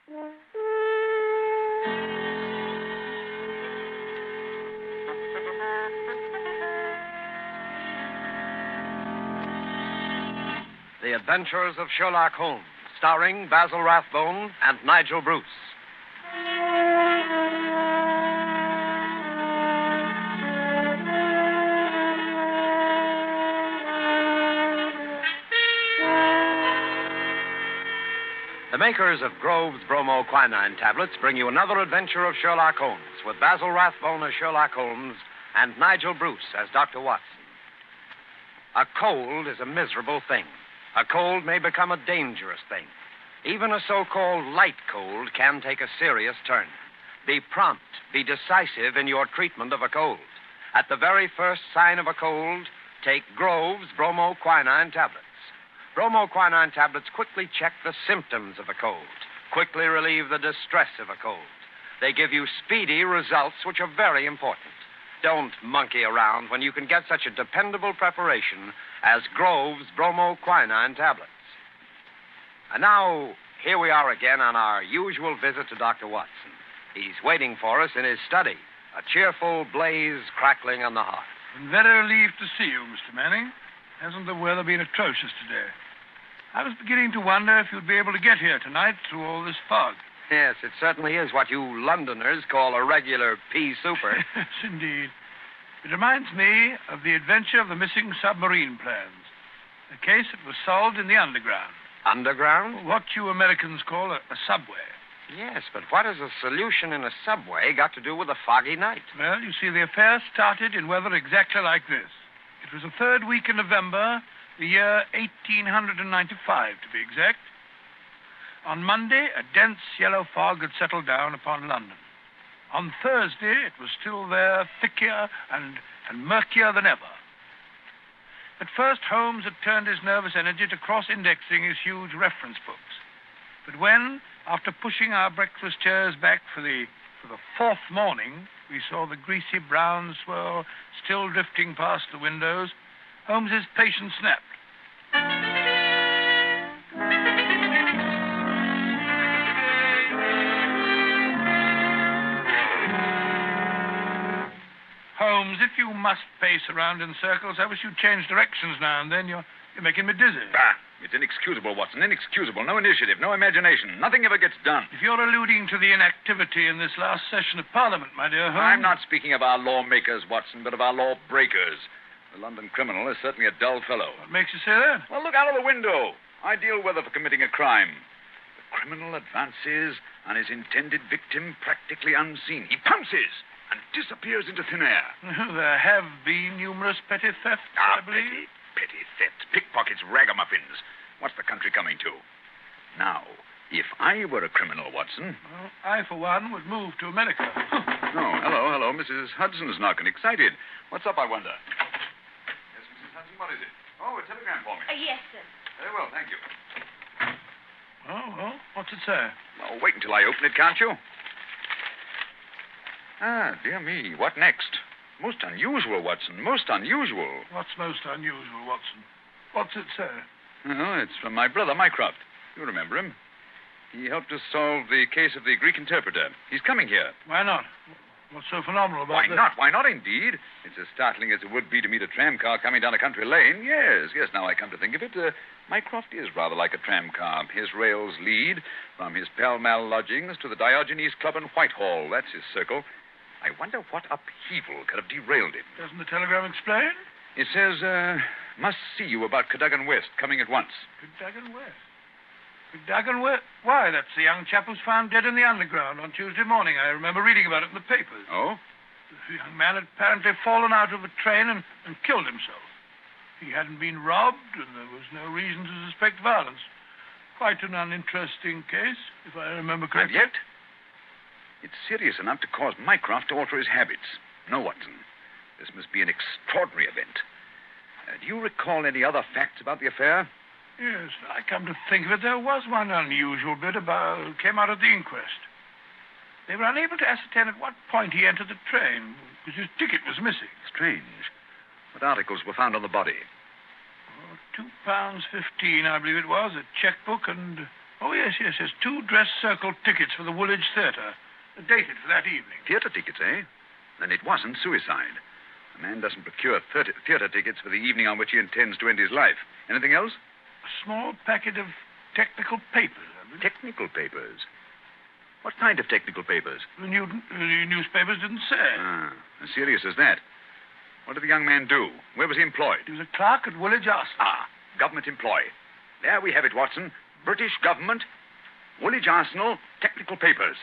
The Adventures of Sherlock Holmes, starring Basil Rathbone and Nigel Bruce. The makers of Grove's bromoquinine tablets bring you another adventure of Sherlock Holmes, with Basil Rathbone as Sherlock Holmes and Nigel Bruce as Dr. Watson. A cold is a miserable thing. A cold may become a dangerous thing. Even a so-called light cold can take a serious turn. Be prompt, be decisive in your treatment of a cold. At the very first sign of a cold, take Grove's bromoquinine tablets. Bromoquinine tablets quickly check the symptoms of a cold, quickly relieve the distress of a cold. They give you speedy results, which are very important. Don't monkey around when you can get such a dependable preparation as Grove's bromoquinine tablets. And now, here we are again on our usual visit to Dr. Watson. He's waiting for us in his study, a cheerful blaze crackling on the hearth. I'm very relieved to see you, Mr. Manning. Hasn't the weather been atrocious today? I was beginning to wonder if you'd be able to get here tonight through all this fog. Yes, it certainly is what you Londoners call a regular pea super. Yes, indeed. It reminds me of the adventure of the missing submarine plans. A case that was solved in the underground. Underground? What you Americans call a subway. Yes, but what has a solution in a subway got to do with a foggy night? Well, you see, the affair started in weather exactly like this. It was the third week in November, the year 1895, to be exact. On Monday, a dense yellow fog had settled down upon London. On Thursday, it was still there, thicker and murkier than ever. At first, Holmes had turned his nervous energy to cross-indexing his huge reference books. But when, after pushing our breakfast chairs back for the fourth morning, we saw the greasy brown swirl still drifting past the windows, Holmes's patience snapped. Holmes, if you must pace around in circles, I wish you'd change directions now and then. You're making me dizzy. Bah, it's inexcusable, Watson, inexcusable. No initiative, no imagination. Nothing ever gets done. If you're alluding to the inactivity in this last session of Parliament, my dear Holmes... I'm not speaking of our lawmakers, Watson, but of our lawbreakers. The London criminal is certainly a dull fellow. What makes you say that? Well, look out of the window. Ideal weather for committing a crime. The criminal advances on his intended victim practically unseen. He pounces and disappears into thin air. There have been numerous petty thefts, I believe. Petty thefts, pickpockets, ragamuffins. What's the country coming to? Now, if I were a criminal, Watson... Well, I, for one, would move to America. Oh, hello. Mrs. Hudson's knocking. Excited. What's up, I wonder? Yes, Mrs. Hudson, what is it? Oh, a telegram for me. Yes, sir. Very well, thank you. Oh, well, what's it say? Oh, wait until I open it, can't you? Ah, dear me. What next? Most unusual, Watson. Most unusual. What's most unusual, Watson? What's it say? Oh, it's from my brother, Mycroft. You remember him. He helped us solve the case of the Greek interpreter. He's coming here. Why not? What's so phenomenal about Why not? Why not, indeed? It's as startling as it would be to meet a tram car coming down a country lane. Yes, now I come to think of it. Mycroft is rather like a tram car. His rails lead from his Pall Mall lodgings to the Diogenes Club in Whitehall. That's his circle. I wonder what upheaval could have derailed him. Doesn't the telegram explain? It says, must see you about Cadogan West, coming at once. Cadogan West? Cadogan West? Why, that's the young chap who's found dead in the underground on Tuesday morning. I remember reading about it in the papers. Oh? The young man had apparently fallen out of a train and killed himself. He hadn't been robbed, and there was no reason to suspect violence. Quite an uninteresting case, if I remember correctly. And yet, it's serious enough to cause Mycroft to alter his habits. No, Watson. This must be an extraordinary event. Do you recall any other facts about the affair? Yes, I come to think of it, there was one unusual bit came out of the inquest. They were unable to ascertain at what point he entered the train, because his ticket was missing. Strange. What articles were found on the body? £2.15, I believe it was, a checkbook and Oh, yes. 2 dress circle tickets for the Woolwich Theatre. Dated for that evening. Theatre tickets, eh? Then it wasn't suicide. A man doesn't procure theatre tickets for the evening on which he intends to end his life. Anything else? A small packet of technical papers, I believe. Technical papers? What kind of technical papers? The newspapers didn't say. As serious as that. What did the young man do? Where was he employed? He was a clerk at Woolwich Arsenal. Government employee. There we have it, Watson. British government, Woolwich Arsenal, technical papers.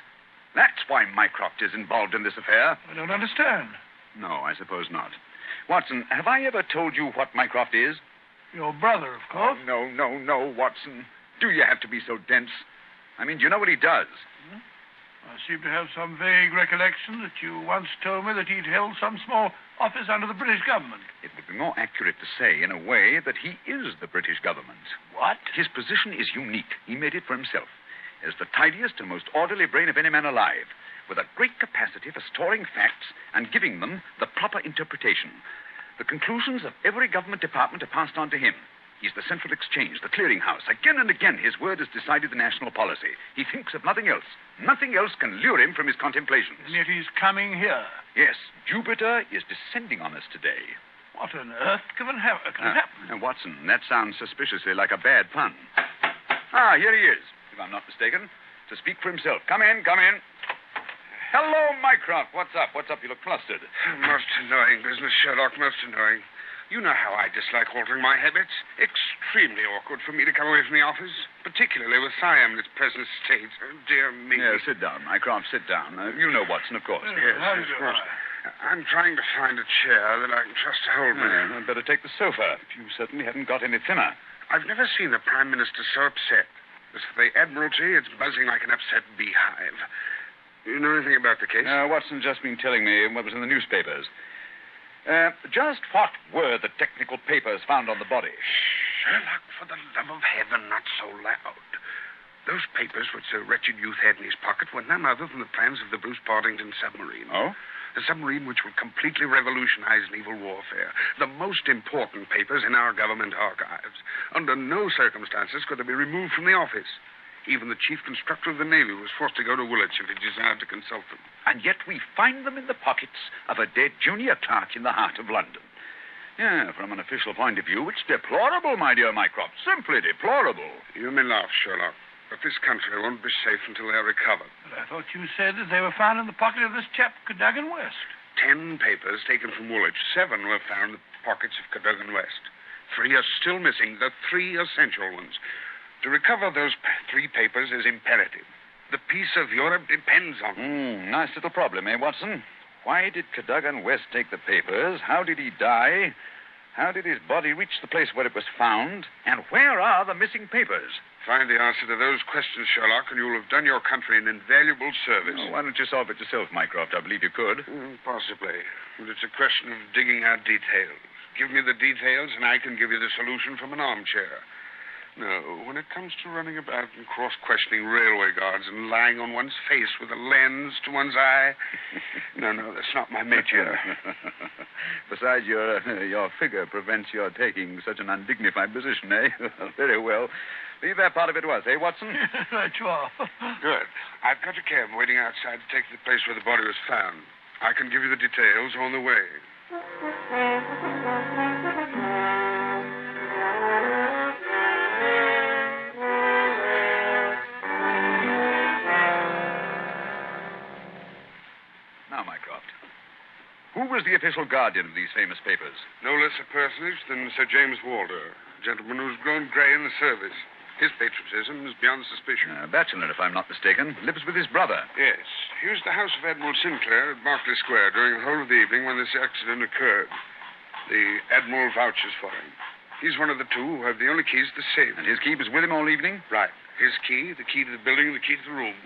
That's why Mycroft is involved in this affair. I don't understand. No, I suppose not. Watson, have I ever told you what Mycroft is? Your brother, of course. Oh, no, Watson. Do you have to be so dense? I mean, do you know what he does? I seem to have some vague recollection that you once told me that he'd held some small office under the British government. It would be more accurate to say, in a way, that he is the British government. What? His position is unique. He made it for himself. As the tidiest and most orderly brain of any man alive, with a great capacity for storing facts and giving them the proper interpretation. The conclusions of every government department are passed on to him. He's the central exchange, the clearinghouse. Again and again, his word has decided the national policy. He thinks of nothing else. Nothing else can lure him from his contemplations. And yet he's coming here. Yes, Jupiter is descending on us today. What on earth can happen? Watson, that sounds suspiciously like a bad pun. Here he is, if I'm not mistaken, to speak for himself. Come in. Hello, Mycroft. What's up? You look flustered. Most annoying business, Sherlock, most annoying. You know how I dislike altering my habits. Extremely awkward for me to come away from the office, particularly with Siam in its present state. Oh, dear me. Yes, sit down, Mycroft, sit down. You know Watson, of course. Yes, of course. I'm trying to find a chair that I can trust to hold me. I'd better take the sofa. You certainly haven't got any thinner. I've never seen the Prime Minister so upset. As for the Admiralty, it's buzzing like an upset beehive. You know anything about the case? Watson's just been telling me what was in the newspapers. Just what were the technical papers found on the body? Sherlock, for the love of heaven, not so loud. Those papers which the wretched youth had in his pocket were none other than the plans of the Bruce-Partington submarine. Oh? The submarine which will completely revolutionize naval warfare. The most important papers in our government archives. Under no circumstances could they be removed from the office. Even the chief constructor of the Navy was forced to go to Woolwich if he desired to consult them. And yet we find them in the pockets of a dead junior clerk in the heart of London. Yeah, from an official point of view, it's deplorable, my dear Mycroft. Simply deplorable. You may laugh, Sherlock, but this country won't be safe until they're recovered. But I thought you said that they were found in the pocket of this chap, Cadogan West. 10 papers taken from Woolwich. 7 were found in the pockets of Cadogan West. 3 are still missing, the 3 essential ones. To recover those 3 papers is imperative. The peace of Europe depends on it. Nice little problem, eh, Watson? Why did Cadogan West take the papers? How did he die? How did his body reach the place where it was found? And where are the missing papers? Find the answer to those questions, Sherlock, and you'll have done your country an invaluable service. Oh, why don't you solve it yourself, Mycroft? I believe you could. Possibly. But it's a question of digging out details. Give me the details, and I can give you the solution from an armchair. No, when it comes to running about and cross-questioning railway guards and lying on one's face with a lens to one's eye, no, that's not my métier. Besides, your figure prevents your taking such an undignified position, eh? Very well. Leave that part of it to us, eh, Watson? Right, you are. Good. I've got a cab waiting outside to take you to the place where the body was found. I can give you the details on the way. Who was the official guardian of these famous papers? No less a personage than Sir James Walder, a gentleman who's grown grey in the service. His patriotism is beyond suspicion. A bachelor, if I'm not mistaken. Lives with his brother. Yes. He was at the house of Admiral Sinclair at Berkeley Square during the whole of the evening when this accident occurred. The Admiral vouches for him. He's one of the 2 who have the only keys to the safe. And his key was with him all evening? Right. His key, the key to the building, and the key to the room.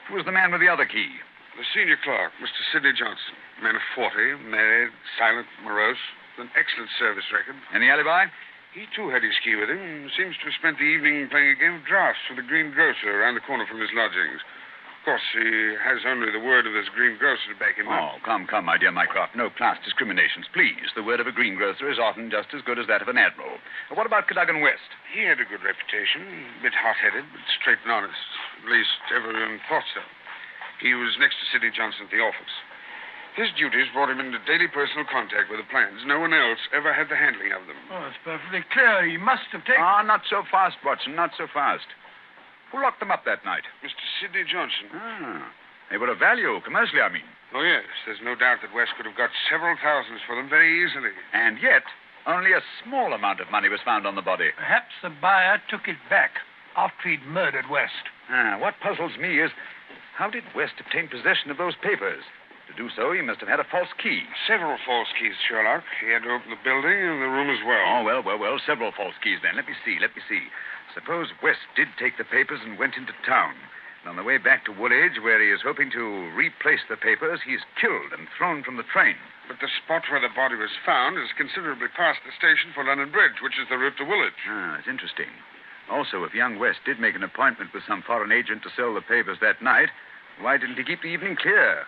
Who was the man with the other key? The senior clerk, Mr. Sidney Johnson. Man of 40, married, silent, morose, with an excellent service record. Any alibi? He, too, had his key with him and seems to have spent the evening playing a game of drafts with the green grocer around the corner from his lodgings. Of course, he has only the word of this greengrocer to back him up. Oh, come, my dear Mycroft. No class discriminations, please. The word of a greengrocer is often just as good as that of an admiral. What about Cadogan West? He had a good reputation. A bit hot-headed, but straight and honest. At least, everyone thought so. He was next to Sidney Johnson at the office. His duties brought him into daily personal contact with the plans. No one else ever had the handling of them. Oh, it's perfectly clear. He must have taken... Ah, not so fast, Watson, not so fast. Who locked them up that night? Mr. Sidney Johnson. Ah, they were of value, commercially, I mean. Oh, yes. There's no doubt that West could have got several thousands for them very easily. And yet, only a small amount of money was found on the body. Perhaps the buyer took it back after he'd murdered West. What puzzles me is, how did West obtain possession of those papers? To do so, he must have had a false key. Several false keys, Sherlock. He had to open the building and the room as well. Oh, well. Several false keys, then. Let me see. Suppose West did take the papers and went into town. And on the way back to Woolwich, where he is hoping to replace the papers, he's killed and thrown from the train. But the spot where the body was found is considerably past the station for London Bridge, which is the route to Woolwich. It's interesting. Also, if young West did make an appointment with some foreign agent to sell the papers that night, why didn't he keep the evening clear?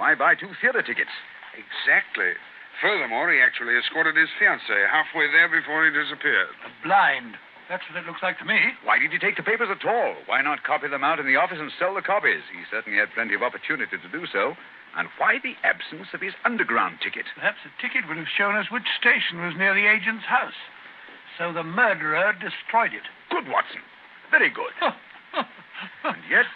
Why buy 2 theater tickets? Exactly. Furthermore, he actually escorted his fiancée halfway there before he disappeared. Blind. That's what it looks like to me. Why did he take the papers at all? Why not copy them out in the office and sell the copies? He certainly had plenty of opportunity to do so. And why the absence of his underground ticket? Perhaps the ticket would have shown us which station was near the agent's house. So the murderer destroyed it. Good, Watson. Very good. And yet,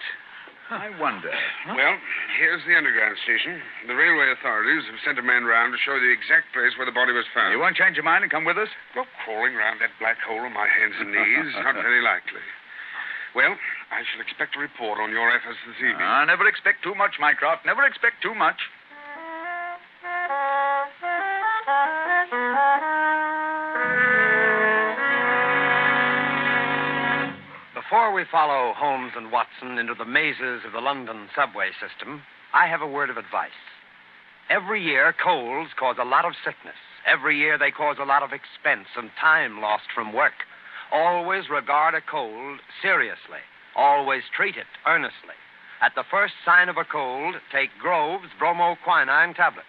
I wonder. Well, here's the underground station. The railway authorities have sent a man round to show the exact place where the body was found. You won't change your mind and come with us? Go crawling round that black hole on my hands and knees. Not very likely. Well, I shall expect a report on your efforts this evening. Never expect too much, Mycroft. Never expect too much. Before we follow Holmes and Watson into the mazes of the London subway system, I have a word of advice. Every year, colds cause a lot of sickness. Every year, they cause a lot of expense and time lost from work. Always regard a cold seriously. Always treat it earnestly. At the first sign of a cold, take Grove's bromoquinine tablets.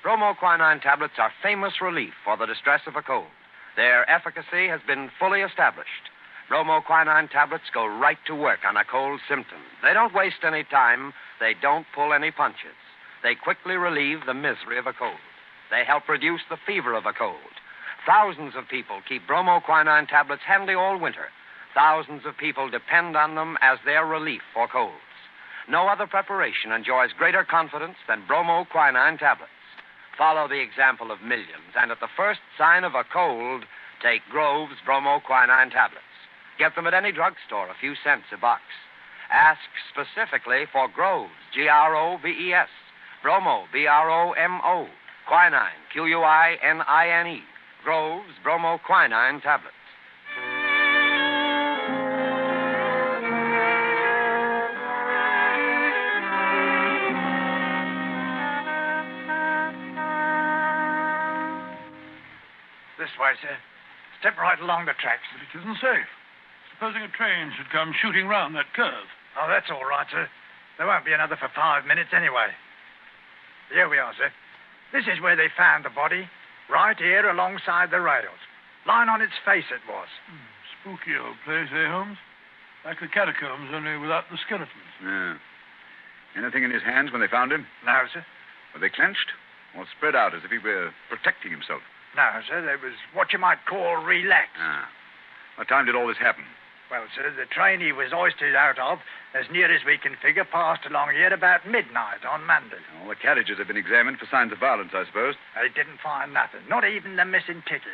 Bromoquinine tablets are famous relief for the distress of a cold. Their efficacy has been fully established. Bromoquinine tablets go right to work on a cold symptom. They don't waste any time. They don't pull any punches. They quickly relieve the misery of a cold. They help reduce the fever of a cold. Thousands of people keep bromoquinine tablets handy all winter. Thousands of people depend on them as their relief for colds. No other preparation enjoys greater confidence than bromoquinine tablets. Follow the example of millions, and at the first sign of a cold, take Grove's bromoquinine tablets. Get them at any drugstore, a few cents a box. Ask specifically for Grove's, Groves, Bromo, Bromo, quinine, Quinine, Grove's bromoquinine tablets. This way, sir. Step right along the tracks. But it isn't safe. Supposing a train should come shooting round that curve. Oh, that's all right, sir. There won't be another for 5 minutes anyway. Here we are, sir. This is where they found the body. Right here alongside the rails. Lying on its face it was. Spooky old place, eh, Holmes? Like the catacombs, only without the skeletons. Yeah. Anything in his hands when they found him? No, sir. Were they clenched? Or spread out as if he were protecting himself? No, sir. They was what you might call relaxed. What time did all this happen? Well, sir, the train he was hoisted out of, as near as we can figure, passed along here about midnight on Monday. All the carriages have been examined for signs of violence, I suppose. They didn't find nothing, not even the missing ticket.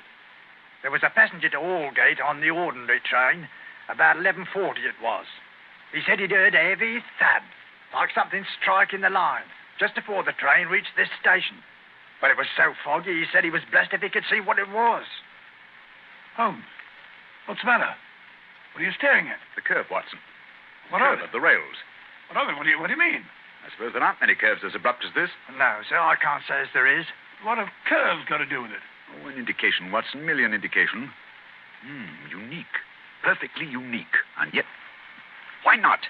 There was a passenger to Aldgate on the ordinary train. About 11:40 it was. He said he'd heard a heavy thud, like something striking the line, just before the train reached this station. But it was so foggy, he said he was blessed if he could see what it was. Holmes, what's the matter? What are you staring at? The curve, Watson. What curve of it? of the rails. What of it? What do you mean? I suppose there aren't many curves as abrupt as this. No, sir, I can't say as there is. What have curves got to do with it? Oh, an indication, Watson. Merely an indication. Unique. Perfectly unique. And yet, why not?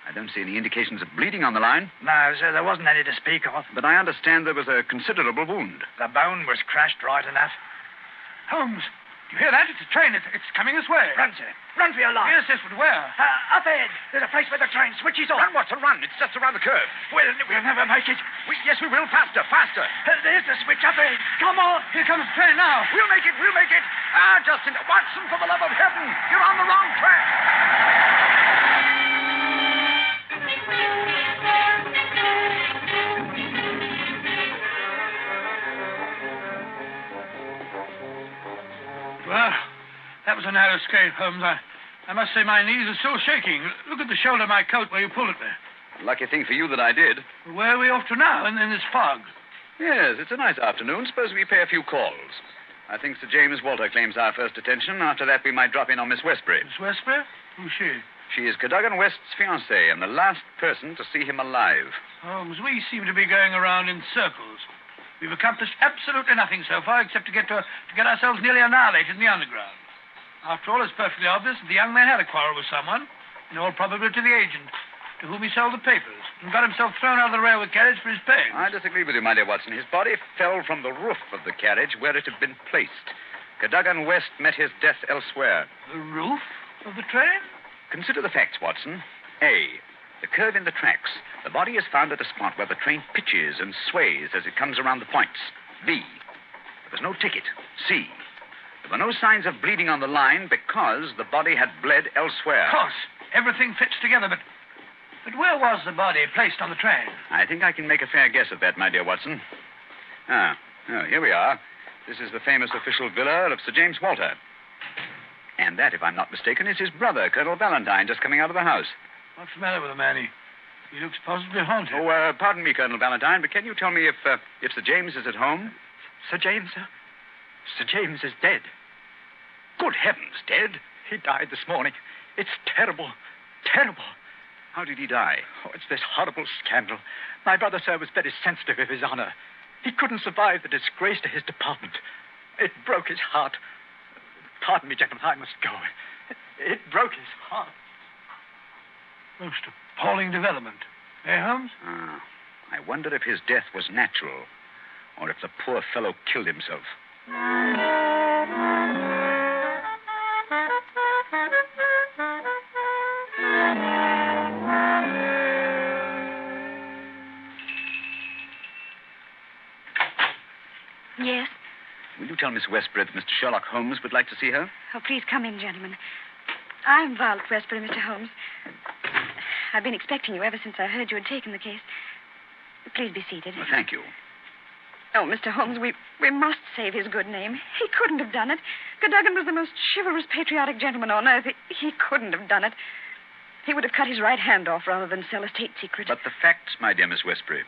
I don't see any indications of bleeding on the line. No, sir, there wasn't any to speak of. But I understand there was a considerable wound. The bone was crushed right enough. Holmes, you hear that? It's a train. It's coming this way. Run, sir. Run for your life. Yes, but where? Up ahead. There's a place where the train switches off. Run, Watson, run. It's just around the curve. We'll never make it. Yes, we will. Faster, faster. There's the switch up ahead. Come on. Here comes the train now. We'll make it. We'll make it. Justin, Watson, for the love of heaven, you're on the wrong track. Well, that was a narrow escape, Holmes. I must say my knees are still shaking. Look at the shoulder of my coat where you pulled it there. Lucky thing for you that I did. Where are we off to now in this fog? Yes, it's a nice afternoon. Suppose we pay a few calls. I think Sir James Walter claims our first attention. After that, we might drop in on Miss Westbury. Miss Westbury? Who's she? She is Cadogan West's fiancée and the last person to see him alive. Holmes, we seem to be going around in circles. We've accomplished absolutely nothing so far except to get ourselves nearly annihilated in the underground. After all, it's perfectly obvious that the young man had a quarrel with someone, in all probability the agent, to whom he sold the papers, and got himself thrown out of the railway carriage for his pains. I disagree with you, my dear Watson. His body fell from the roof of the carriage where it had been placed. Cadogan West met his death elsewhere. The roof of the train? Consider the facts, Watson. A, the curve in the tracks. The body is found at a spot where the train pitches and sways as it comes around the points. B, there was no ticket. C, there were no signs of bleeding on the line because the body had bled elsewhere. Of course. Everything fits together, but where was the body placed on the train? I think I can make a fair guess at that, my dear Watson. Here we are. This is the famous official villa of Sir James Walter. And that, if I'm not mistaken, is his brother, Colonel Valentine, just coming out of the house. What's the matter with the man? He looks positively haunted. Oh, pardon me, Colonel Valentine, but can you tell me if Sir James is at home? Sir James, sir? Sir James is dead. Good heavens, dead? He died this morning. It's terrible. Terrible. How did he die? Oh, it's this horrible scandal. My brother, sir, was very sensitive of his honor. He couldn't survive the disgrace to his department. It broke his heart. Pardon me, gentlemen, I must go. It broke his heart. Most appalling development. Eh, Holmes? I wonder if his death was natural, or if the poor fellow killed himself. Yes? Will you tell Miss Westbury that Mr. Sherlock Holmes would like to see her? Oh, please come in, gentlemen. I'm Val Westbury, Mr. Holmes. I've been expecting you ever since I heard you had taken the case. Please be seated. Well, thank you. Oh, Mr. Holmes, we must save his good name. He couldn't have done it. Cadogan was the most chivalrous, patriotic gentleman on earth. He couldn't have done it. He would have cut his right hand off rather than sell a state secret. But the facts, my dear Miss Westbury.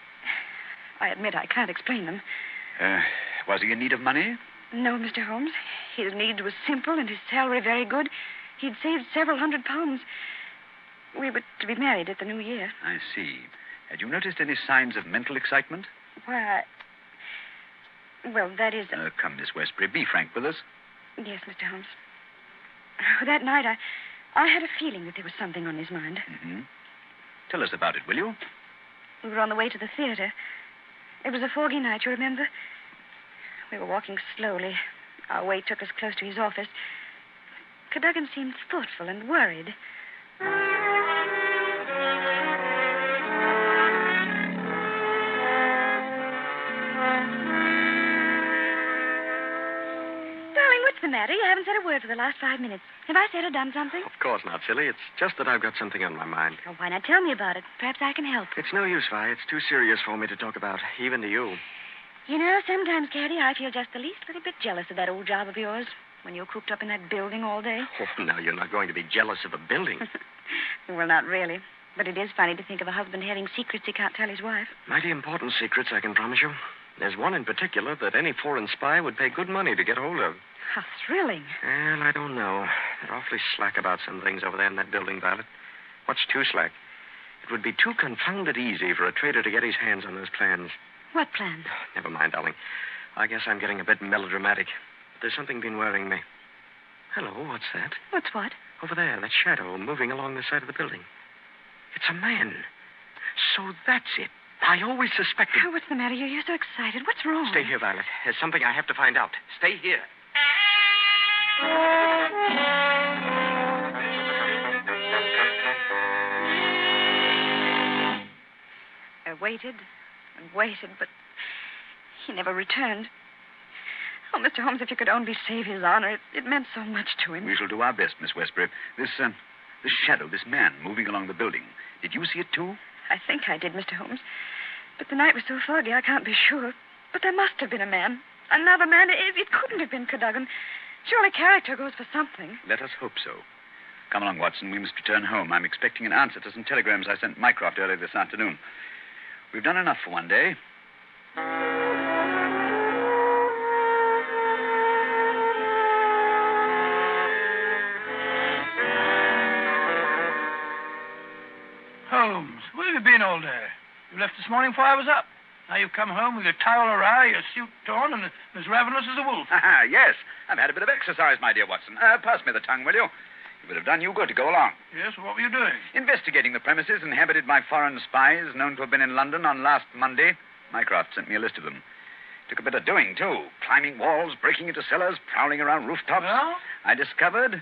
I admit I can't explain them. Was he in need of money? No, Mr. Holmes. His needs were simple and his salary very good. He'd saved several £100s. We were to be married at the new year. I see. Had you noticed any signs of mental excitement? Why, well, that is... Come, Miss Westbury, be frank with us. Yes, Mr. Holmes. That night, I had a feeling that there was something on his mind. Mm-hmm. Tell us about it, will you? We were on the way to the theater. It was a foggy night, you remember? We were walking slowly. Our way took us close to his office. Cadogan seemed thoughtful and worried. Darling, what's the matter? You haven't said a word for the last 5 minutes. Have I said or done something? Of course not, silly. It's just that I've got something on my mind. Oh, why not tell me about it? Perhaps I can help. It's no use, Vi. It's too serious for me to talk about, even to you. You know, sometimes, Caddy, I feel just the least little bit jealous of that old job of yours when you're cooped up in that building all day. Oh, now, you're not going to be jealous of a building. Well, not really. But it is funny to think of a husband having secrets he can't tell his wife. Mighty important secrets, I can promise you. There's one in particular that any foreign spy would pay good money to get hold of. How thrilling. Well, I don't know. They're awfully slack about some things over there in that building, Violet. What's too slack? It would be too confounded easy for a traitor to get his hands on those plans. What plans? Never mind, darling. I guess I'm getting a bit melodramatic. But there's something been worrying me. Hello, what's that? What's what? Over there, that shadow moving along the side of the building. It's a man. So that's it. I always suspected. Oh, what's the matter? You're so excited. What's wrong? Stay here, Violet. There's something I have to find out. Stay here. I waited and waited, but he never returned. Oh, Mr. Holmes, if you could only save his honor, it meant so much to him. We shall do our best, Miss Westbury. This shadow, this man moving along the building. Did you see it, too? I think I did, Mr. Holmes. But the night was so foggy, I can't be sure. But there must have been a man. Another man. It couldn't have been Cadogan. Surely character goes for something. Let us hope so. Come along, Watson. We must return home. I'm expecting an answer to some telegrams I sent Mycroft earlier this afternoon. We've done enough for one day. Holmes, where have you been all day? You left this morning before I was up. Now you've come home with your towel awry, your suit torn, and as ravenous as a wolf. Yes, I've had a bit of exercise, my dear Watson. Pass me the tongue, will you? It would have done you good to go along. Yes, well, what were you doing? Investigating the premises inhabited by foreign spies known to have been in London on last Monday. Mycroft sent me a list of them. Took a bit of doing, too. Climbing walls, breaking into cellars, prowling around rooftops. Well? I discovered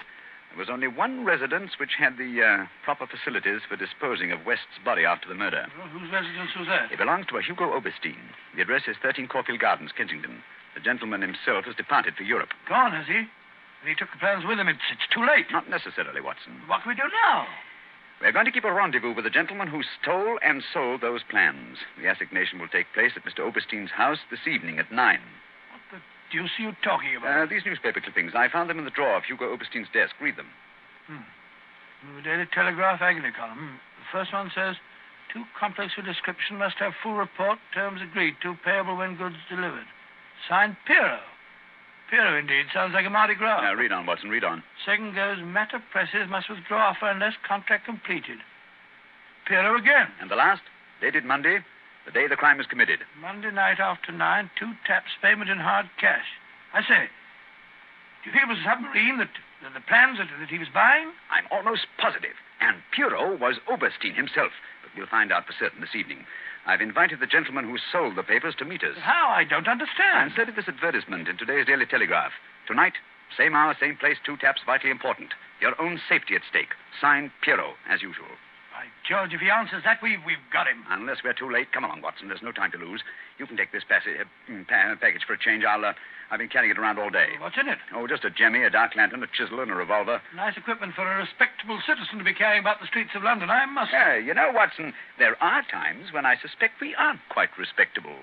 there was only one residence which had the proper facilities for disposing of West's body after the murder. Well, whose residence was that? It belongs to a Hugo Oberstein. The address is 13 Caulfield Gardens, Kensington. The gentleman himself has departed for Europe. Gone, has he? And he took the plans with him. It's too late. Not necessarily, Watson. What can we do now? We're going to keep a rendezvous with the gentleman who stole and sold those plans. The assignation will take place at Mr. Oberstein's house this evening at 9. What the deuce are you talking about? These newspaper clippings. I found them in the drawer of Hugo Oberstein's desk. Read them. The Daily Telegraph agony column. The first one says, too complex for description, must have full report, terms agreed to, payable when goods delivered. Signed, Piero. Piero, indeed. Sounds like a Mardi Gras. Now, read on, Watson, read on. Second goes, matter presses, must withdraw offer unless contract completed. Piero again. And the last, dated Monday, the day the crime was committed. Monday night after 9, 2 taps, payment in hard cash. I say, do you think it was a submarine that the plans that he was buying? I'm almost positive. And Piero was Oberstein himself. But we'll find out for certain this evening. I've invited the gentleman who sold the papers to meet us. How? I don't understand. I inserted this advertisement in today's Daily Telegraph. Tonight, same hour, same place, 2 taps, vitally important. Your own safety at stake. Signed, Piero, as usual. By George, if he answers that, we've got him. Unless we're too late. Come along, Watson. There's no time to lose. You can take this package for a change. I've been carrying it around all day. What's in it? Oh, just a jemmy, a dark lantern, a chisel, and a revolver. Nice equipment for a respectable citizen to be carrying about the streets of London, I must say. Yeah, you know, Watson, there are times when I suspect we aren't quite respectable.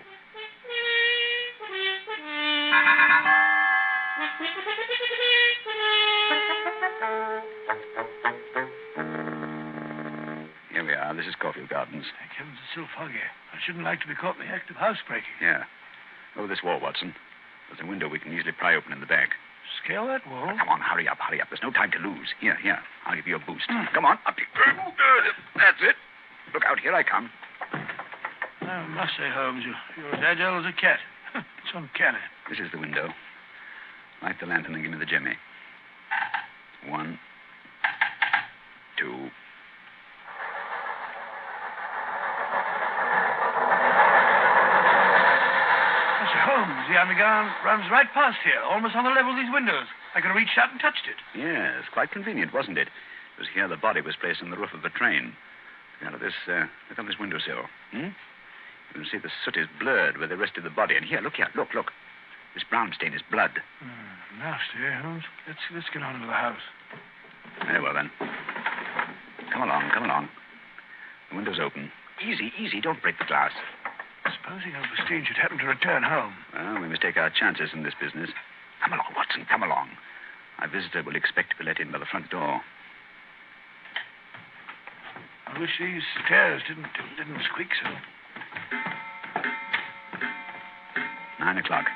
Here we are. This is Caulfield Gardens. Thank heavens, it's so foggy. I shouldn't like to be caught in the act of housebreaking. Yeah. Over this wall, Watson. There's a window we can easily pry open in the back. Scale that wall? Come on, hurry up. There's no time to lose. Here. I'll give you a boost. Come on, up you. That's it. Look out, here I come. I must say, Holmes, you're as agile as a cat. It's uncanny. This is the window. Light the lantern and give me the jemmy. 1, 2. Holmes, the underground runs right past here, almost on the level of these windows. I could have reached out and touched it. Yes, quite convenient, wasn't it? It was here the body was placed on the roof of the train. Look on this windowsill. You can see the soot is blurred where they rested the body. And here, look. This brown stain is blood. Nasty, eh, Holmes? Let's get on into the house. Very well, then. Come along. The window's open. Easy, don't break the glass. Supposing Oberstein should happen to return home. Well, we must take our chances in this business. Come along, Watson, come along. Our visitor will expect to be let in by the front door. I wish these stairs didn't squeak so. 9 o'clock.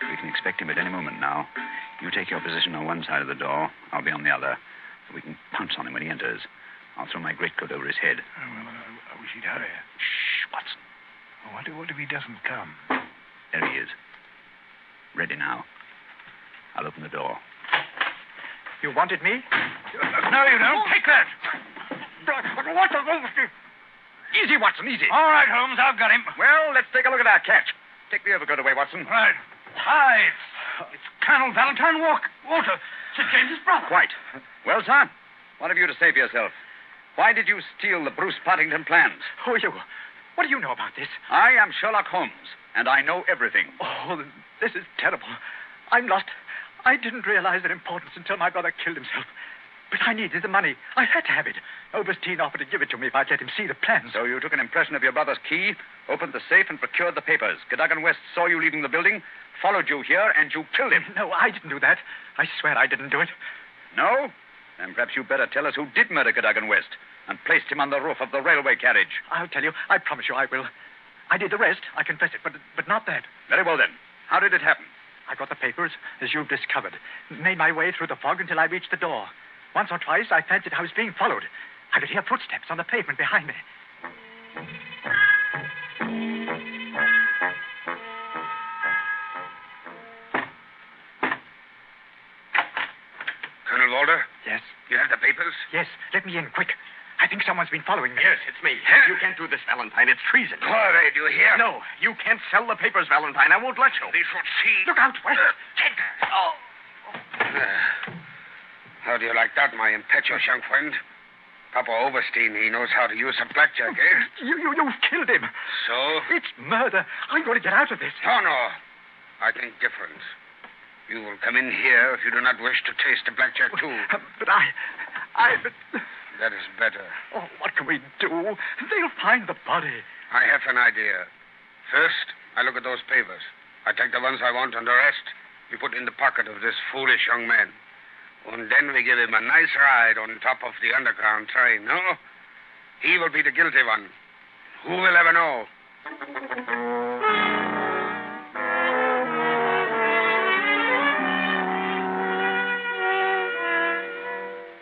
We can expect him at any moment now. You take your position on one side of the door. I'll be on the other. We can pounce on him when he enters. I'll throw my greatcoat over his head. Oh, well, I wish he'd hurry. Shh, Watson. What if he doesn't come? There he is. Ready now. I'll open the door. You wanted me? No, you don't. Take that. What the... Easy, Watson, easy. All right, Holmes, I've got him. Well, let's take a look at our catch. Take the overcoat away, Watson. Right. Hi, it's Colonel Valentine Walter, Sir James's brother. Quite. Well, sir, what have you to say for yourself? Why did you steal the Bruce-Partington plans? Who are you? What do you know about this? I am Sherlock Holmes, and I know everything. Oh, this is terrible. I'm lost. I didn't realize their importance until my brother killed himself. But I needed the money. I had to have it. Oberstein offered to give it to me if I'd let him see the plans. So you took an impression of your brother's key, opened the safe, and procured the papers. Cadogan West saw you leaving the building, followed you here, and you killed him. No, I didn't do that. I swear I didn't do it. No? Then perhaps you better tell us who did murder Cadogan West and placed him on the roof of the railway carriage. I'll tell you. I promise you I will. I did the rest. I confess it, but not that. Very well, then. How did it happen? I got the papers, as you've discovered. Made my way through the fog until I reached the door. Once or twice, I fancied I was being followed. I could hear footsteps on the pavement behind me. Colonel Walter? Yes? You have the papers? Yes. Let me in, quick. I think someone's been following me. Yes, it's me. Huh? You can't do this, Valentine. It's treason. Corey, do you hear? No, you can't sell the papers, Valentine. I won't let you. They should see. Look out, West. How do you like that, my impetuous young friend? Papa Oberstein, he knows how to use a blackjack, eh? You've killed him. So? It's murder. I'm going to get out of this. Oh, no. I think different. You will come in here if you do not wish to taste the blackjack, too. But That is better. Oh, what can we do? They'll find the body. I have an idea. First, I look at those papers. I take the ones I want, and the rest we put in the pocket of this foolish young man. And then we give him a nice ride on top of the underground train, no? He will be the guilty one. Who will ever know?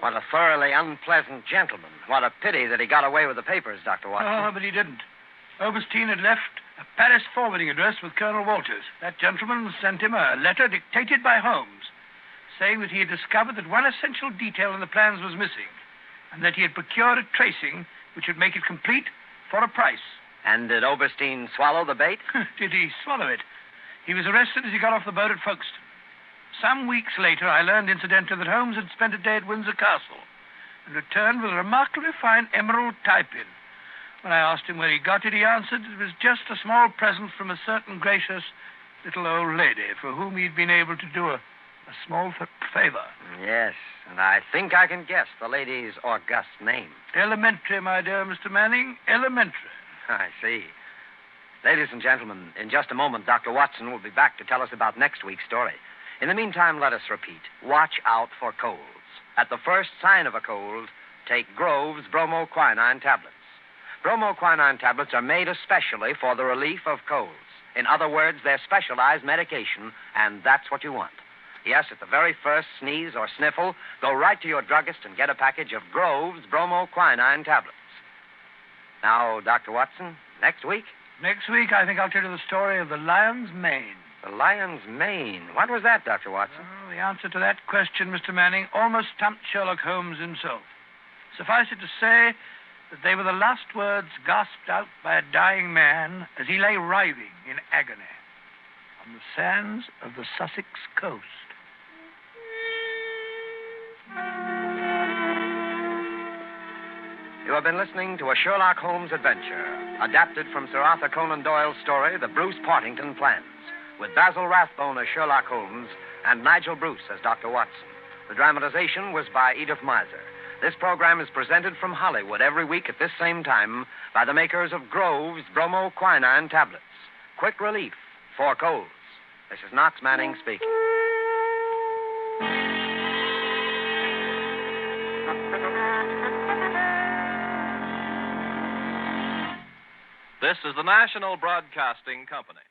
What a thoroughly unpleasant gentleman. What a pity that he got away with the papers, Dr. Watson. Oh, but he didn't. Oberstein had left a Paris forwarding address with Colonel Walters. That gentleman sent him a letter dictated by Holmes, saying that he had discovered that one essential detail in the plans was missing, and that he had procured a tracing which would make it complete for a price. And did Oberstein swallow the bait? Did he swallow it? He was arrested as he got off the boat at Folkestone. Some weeks later, I learned incidentally that Holmes had spent a day at Windsor Castle and returned with a remarkably fine emerald tie-pin. When I asked him where he got it, he answered it was just a small present from a certain gracious little old lady for whom he'd been able to do a small favor. Yes, and I think I can guess the lady's august name. Elementary, my dear Mr. Manning, elementary. I see. Ladies and gentlemen, in just a moment, Dr. Watson will be back to tell us about next week's story. In the meantime, let us repeat. Watch out for colds. At the first sign of a cold, take Grove's bromoquinine tablets. Bromoquinine tablets are made especially for the relief of colds. In other words, they're specialized medication, and that's what you want. Yes, at the very first sneeze or sniffle, go right to your druggist and get a package of Grove's bromoquinine tablets. Now, Dr. Watson, next week? Next week, I think I'll tell you the story of the lion's mane. The lion's mane. What was that, Dr. Watson? Oh, the answer to that question, Mr. Manning, almost stumped Sherlock Holmes himself. Suffice it to say that they were the last words gasped out by a dying man as he lay writhing in agony on the sands of the Sussex coast. You have been listening to a Sherlock Holmes adventure, adapted from Sir Arthur Conan Doyle's story, The Bruce-Partington Plans, with Basil Rathbone as Sherlock Holmes and Nigel Bruce as Dr. Watson. The dramatization was by Edith Miser. This program is presented from Hollywood every week at this same time by the makers of Grove's bromoquinine tablets. Quick relief for colds. This is Knox Manning speaking. This is the National Broadcasting Company.